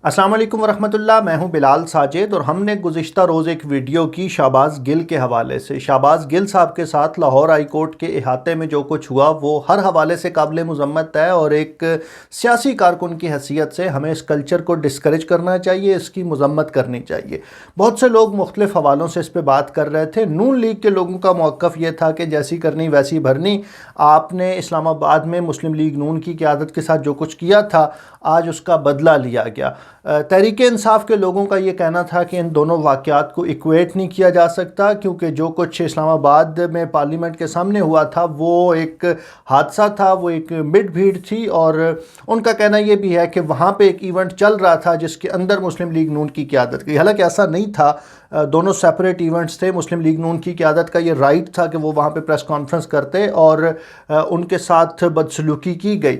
अस्सलाम वालेकुम वरहमतुल्लाह। मैं हूं बिलाल साजिद और हमने गुज़िश्ता रोज़ एक वीडियो की शाहबाज़ गिल के हवाले से। शाहबाज़ गिल साहब के साथ लाहौर हाई कोर्ट के इहाते में जो कुछ हुआ वो हर हवाले से काबिल मज़म्मत है और एक सियासी कारकुन की हैसियत से हमें इस कल्चर को डिस्करेज करना चाहिए, इसकी मज़म्मत करनी चाहिए। बहुत से लोग मुख्तलिफ़ हवालों से इस पर बात कर रहे थे। नून लीग के लोगों का मौक़िफ़ ये था कि जैसी करनी वैसी भरनी। आपने इस्लामाबाद में मुस्लिम लीग नून की क़यादत के साथ जो कुछ किया था आज उसका बदला लिया गया। तहरीक इंसाफ के लोगों का ये कहना था कि इन दोनों वाक़यात को इक्वेट नहीं किया जा सकता, क्योंकि जो कुछ इस्लामाबाद में पार्लियामेंट के सामने हुआ था वो एक हादसा था, वो एक मिड भीड़ थी। और उनका कहना ये भी है कि वहाँ पे एक इवेंट चल रहा था जिसके अंदर मुस्लिम लीग नून की क़यादत की। हालांकि ऐसा नहीं था, दोनों सेपरेट इवेंट्स थे। मुस्लिम लीग नून की क़यादत का ये राइट था कि वो वहाँ पे प्रेस कॉन्फ्रेंस करते और उनके साथ बदसलूकी की गई।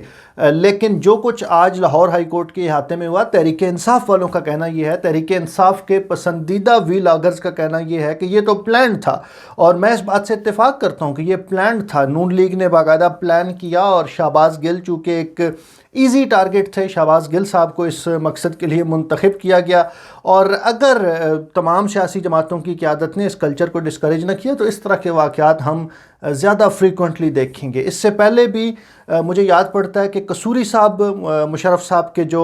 लेकिन जो कुछ आज लाहौर हाई कोर्ट के अहाते में हुआ, तहरीक इंसाफ वालों का कहना यह है, तहरीक इंसाफ के पसंदीदा व्लॉगर्स का कहना यह है कि ये तो प्लान था। और मैं इस बात से इत्तेफाक करता हूँ कि ये प्लान था। नून लीग ने बाकायदा प्लान किया और शाहबाज़ गिल चूँकि एक ईजी टारगेट थे, शाहबाज़ गिल साहब को इस मकसद के लिए मुंतखब किया गया। और अगर तमाम सियासी जमातों की क़यादत ने इस कल्चर को डिस्करेज न किया तो इस तरह के वाक़यात हम ज़्यादा फ्रीक्वेंटली देखेंगे। इससे पहले भी मुझे याद पड़ता है कि कसूरी साहब, मुशर्रफ साहब के जो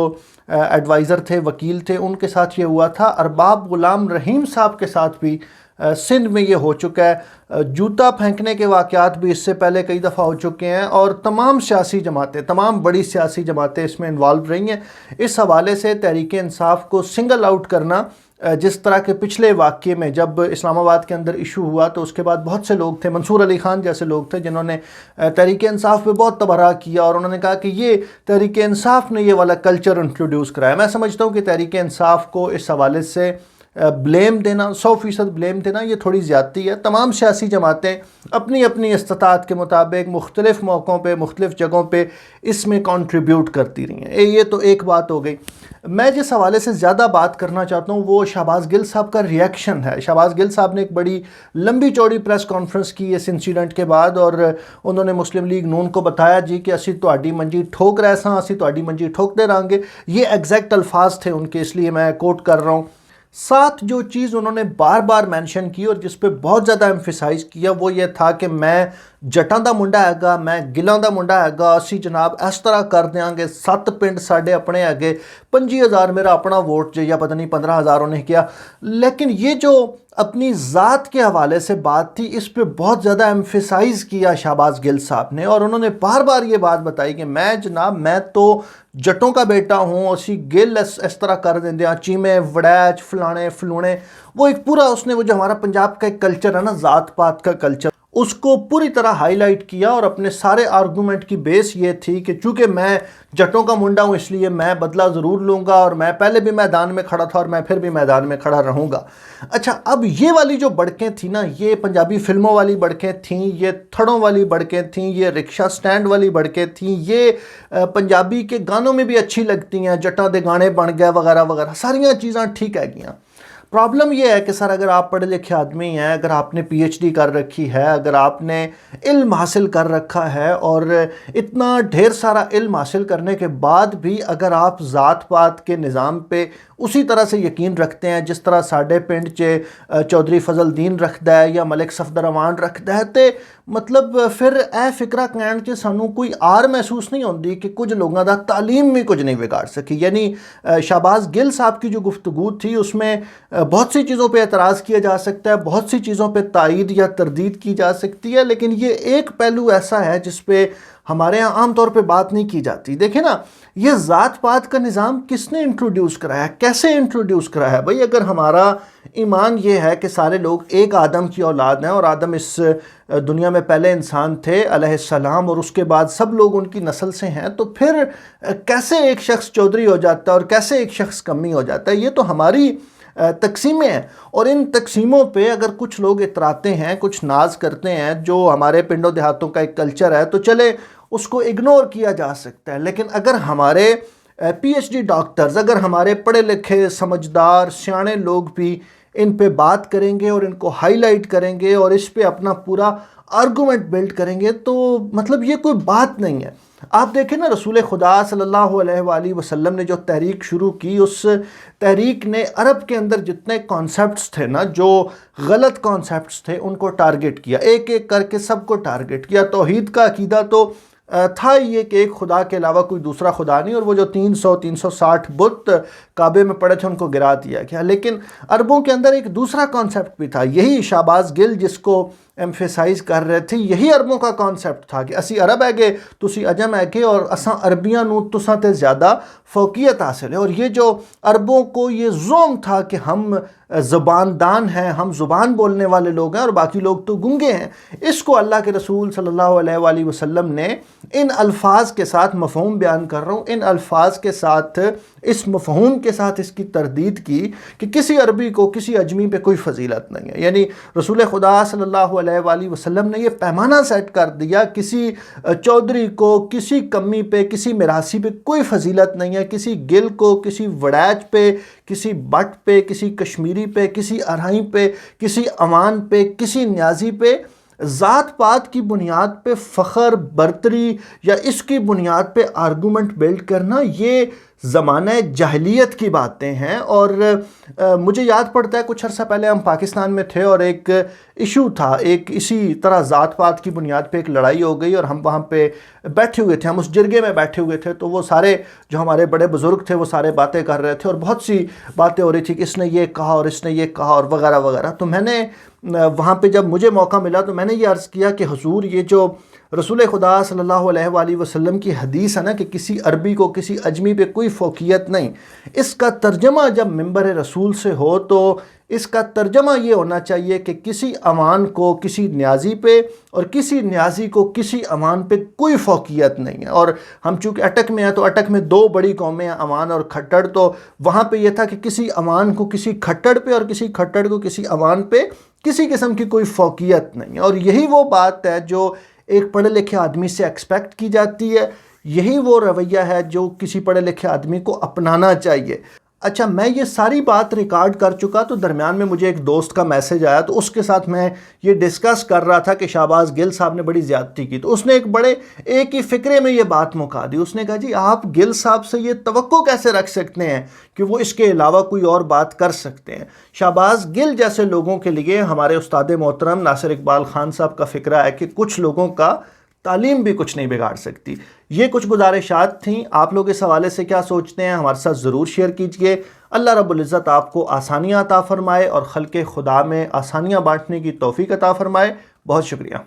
एडवाइज़र थे, वकील थे, उनके साथ ये हुआ था। अरबाब ग़ुलाम रहीम साहब के साथ भी सिंध में ये हो चुका है। जूता फेंकने के वाक़यात भी इससे पहले कई दफ़ा हो चुके हैं और तमाम सियासी जमातें, तमाम बड़ी सियासी जमातें इसमें इन्वॉल्व रही हैं। इस हवाले से तहरीक इंसाफ को सिंगल आउट करना, जिस तरह के पिछले वाक़ये में जब इस्लामाबाद के अंदर इशू हुआ तो उसके बाद बहुत से लोग थे, मंसूर अली ख़ान जैसे लोग थे, जिन्होंने तहरीक इंसाफ पे बहुत तबर्रा किया और उन्होंने कहा कि ये तहरीक इंसाफ ने ये वाला कल्चर इंट्रोड्यूस कराया। मैं समझता हूँ कि तहरीक इंसाफ को इस हवाले से ब्लेम देना, 100% ब्लेम देना, ये थोड़ी ज़्यादती है। तमाम सियासी जमातें अपनी अपनी इस्तात के मुताबिक मुख्तलिफ़ मौक़ों पर, मुख्तलिफ़ जगहों पर इसमें कंट्रीब्यूट करती रही हैं। ये तो एक बात हो गई। मैं जिस हवाले से ज़्यादा बात करना चाहता हूँ वो शाहबाज़ गिल साहब का रिएक्शन है। शाहबाज़ गिल साहब ने एक बड़ी लंबी चौड़ी प्रेस कॉन्फ्रेंस की इस इंसिडेंट के बाद और उन्होंने मुस्लिम लीग नून को बताया जी कि असी तुहाडी मंजी ठोक रहे सां, असी तुहाडी मंजी ठोकते रहेंगे। ये एग्जैक्ट अल्फाज थे उनके, इसलिए मैं कोट कर रहा हूँ। साथ जो चीज़ उन्होंने बार बार मेंशन की और जिस पे बहुत ज़्यादा एम्फिसाइज़ किया वो ये था कि मैं जटां दा मुंडा हैगा, मैं गिलां दा मुंडा हैगा, असी जनाब इस तरह कर देंगे, 7 पिंड साढ़े अपने हैगे, 25,000 मेरा अपना वोट जो, या पता नहीं 15,000 उन्हें किया। लेकिन ये जो अपनी ज़ात के हवाले से बात थी, इस पे बहुत ज़्यादा एम्फिसाइज़ किया शाहबाज़ गिल साहब ने और उन्होंने बार बार ये बात बताई कि मैं जनाब, मैं तो जटों का बेटा हूँ, असी गिल इस तरह कर देंगे, चीमे वड़ैच फलाने फलूने। वो एक पूरा उसने वो जो हमारा पंजाब का एक कल्चर है ना, ज़ात पात का कल्चर, उसको पूरी तरह हाईलाइट किया। और अपने सारे आर्गूमेंट की बेस ये थी कि चूँकि मैं जटों का मुंडा हूँ इसलिए मैं बदला ज़रूर लूँगा और मैं पहले भी मैदान में खड़ा था और मैं फिर भी मैदान में खड़ा रहूँगा। अच्छा, अब ये वाली जो बड़कें थी ना, ये पंजाबी फिल्मों वाली बड़कें थीं, ये थड़ों वाली बड़कें थीं, ये रिक्शा स्टैंड वाली बड़कें थीं, ये पंजाबी के गानों में भी अच्छी लगती हैं, जटां दे गाने बन गए वगैरह वगैरह, सारियाँ चीज़ां ठीक है गियाँ। प्रॉब्लम ये है कि सर अगर आप पढ़े लिखे आदमी हैं, अगर आपने पीएचडी कर रखी है, अगर आपने इल्म हासिल कर रखा है और इतना ढेर सारा इल्म हासिल करने के बाद भी अगर आप ज़ात पात के निज़ाम पे उसी तरह से यकीन रखते हैं जिस तरह साढ़े पिंड च चौधरी फजल दीन रखता है या मलिक सफदर अमान रखता है, तो मतलब फिर ए फिक्रा कहण च सानू कोई आर महसूस नहीं होती कि कुछ लोगों का तालीम भी कुछ नहीं बिगाड़ सकी। यानी शाहबाज़ गिल साहब की जो गुफ्तगू थी उसमें बहुत सी चीज़ों पे एतराज़ किया जा सकता है, बहुत सी चीज़ों पे तायीद या तरदीद की जा सकती है, लेकिन ये एक पहलू ऐसा है जिस पे हमारे यहाँ आम तौर पे बात नहीं की जाती। देखें ना, ये ज़ात पात का निज़ाम किसने इंट्रोड्यूस कराया, कैसे इंट्रोड्यूस कराया है? भाई अगर हमारा ईमान ये है कि सारे लोग एक आदम की औलाद हैं और आदम इस दुनिया में पहले इंसान थे अलैहिस्सलाम और उसके बाद सब लोग उनकी नस्ल से हैं, तो फिर कैसे एक शख्स चौधरी हो जाता है और कैसे एक शख्स कमी हो जाता है? ये तो हमारी तकसीमें हैं। और इन तकसीमों पे अगर कुछ लोग इतराते हैं, कुछ नाज करते हैं, जो हमारे पिंडों देहातों का एक कल्चर है, तो चले उसको इग्नोर किया जा सकता है। लेकिन अगर हमारे पीएचडी डॉक्टर्स, अगर हमारे पढ़े लिखे समझदार सियाने लोग भी इन पे बात करेंगे और इनको हाईलाइट करेंगे और इस पे अपना पूरा آرگومنٹ بلڈ کریں گے تو مطلب یہ کوئی بات نہیں ہے۔ آپ دیکھیں نا، رسول خدا صلی اللہ علیہ وآلہ وسلم نے جو تحریک شروع کی، اس تحریک نے عرب کے اندر جتنے کانسیپٹس تھے نا، جو غلط کانسیپٹس تھے، ان کو ٹارگٹ کیا، ایک ایک کر کے سب کو ٹارگٹ کیا۔ توحید کا عقیدہ تو تھا یہ کہ ایک خدا کے علاوہ کوئی دوسرا خدا نہیں، اور وہ جو 360 بت کعبے میں پڑے تھے ان کو گرا دیا گیا۔ لیکن عربوں کے اندر ایک دوسرا کانسیپٹ بھی تھا، یہی شہباز گل جس کو ایمفیسائز کر رہے تھے، یہی عربوں کا کانسیپٹ تھا کہ اسی عرب ہے گے، تسی عجم ہے گے، اور اساں عربیاں نو تساں تے زیادہ فوقیت حاصل ہے۔ اور یہ جو عربوں کو یہ زوم تھا کہ ہم زبان دان ہیں، ہم زبان بولنے والے لوگ ہیں اور باقی لوگ تو گنگے ہیں، اس کو اللہ کے رسول صلی اللہ علیہ وآلہ وسلم نے ان الفاظ کے ساتھ، مفہوم بیان کر رہا ہوں، ان الفاظ کے ساتھ، اس مفہوم کے ساتھ اس کی تردید کی کہ کسی عربی کو، کسی اجمی پہ کوئی فضیلت نہیں ہے۔ یعنی رسول خدا صلی اللہ علیہ وآلہ وسلم نے یہ پیمانہ سیٹ کر دیا، کسی چودھری کو، کسی کمی پہ، کسی میراثی پہ کوئی فضیلت نہیں ہے، کسی گل کو، کسی وڑیچ پہ، کسی بٹ پہ، کسی کشمیری پہ، کسی ارائیں پہ، کسی امان پہ، کسی نیازی پہ ذات پات کی بنیاد پہ فخر، برتری یا اس کی بنیاد پہ آرگومنٹ بلڈ کرنا، یہ زمانہ جاہلیت کی باتیں ہیں۔ اور مجھے یاد پڑتا ہے کچھ عرصہ پہلے ہم پاکستان میں تھے اور ایک ایشو تھا، ایک اسی طرح ذات پات کی بنیاد پہ ایک لڑائی ہو گئی، اور ہم وہاں پہ بیٹھے ہوئے تھے، ہم اس جرگے میں بیٹھے ہوئے تھے، تو وہ سارے جو ہمارے بڑے بزرگ تھے وہ سارے باتیں کر رہے تھے، اور بہت سی باتیں ہو رہی تھی کہ اس نے یہ کہا اور اس نے یہ کہا اور وغیرہ وغیرہ۔ تو میں نے وہاں پہ جب مجھے موقع ملا تو میں نے یہ عرض کیا کہ حضور، یہ جو رسول خدا صلی اللہ علیہ وآلہ وسلم کی حدیث ہے نا کہ کسی عربی کو کسی اجمی پہ کوئی فوقیت نہیں، اس کا ترجمہ جب منبر رسول سے ہو تو اس کا ترجمہ یہ ہونا چاہیے کہ کسی امان کو کسی نیازی پہ اور کسی نیازی کو کسی امان پہ کوئی فوقیت نہیں ہے۔ اور ہم چونکہ اٹک میں ہیں تو اٹک میں دو بڑی قومیں ہیں، امان اور کھٹڑ، تو وہاں پہ یہ تھا کہ کسی امان کو کسی کھٹڑ پہ اور کسی کھٹڑ کو کسی امان پہ کسی قسم کی کوئی فوقیت نہیں ہے۔ اور یہی وہ بات ہے جو ایک پڑھے لکھے آدمی سے ایکسپیکٹ کی جاتی ہے، یہی وہ رویہ ہے جو کسی پڑھے لکھے آدمی کو اپنانا چاہیے۔ اچھا، میں یہ ساری بات ریکارڈ کر چکا تو درمیان میں مجھے ایک دوست کا میسج آیا، تو اس کے ساتھ میں یہ ڈسکس کر رہا تھا کہ شہباز گل صاحب نے بڑی زیادتی کی، تو اس نے ایک ہی فقرے میں یہ بات مکا دی۔ اس نے کہا جی آپ گل صاحب سے یہ توقع کیسے رکھ سکتے ہیں کہ وہ اس کے علاوہ کوئی اور بات کر سکتے ہیں؟ شہباز گل جیسے لوگوں کے لیے ہمارے استاد محترم ناصر اقبال خان صاحب کا فقرہ ہے کہ کچھ لوگوں کا تعلیم بھی کچھ نہیں بگاڑ سکتی۔ یہ کچھ گزارشات تھیں، آپ لوگ اس حوالے سے کیا سوچتے ہیں ہمارے ساتھ ضرور شیئر کیجئے۔ اللہ رب العزت آپ کو آسانیاں عطا فرمائے اور خلق خدا میں آسانیاں بانٹنے کی توفیق عطا فرمائے۔ بہت شکریہ۔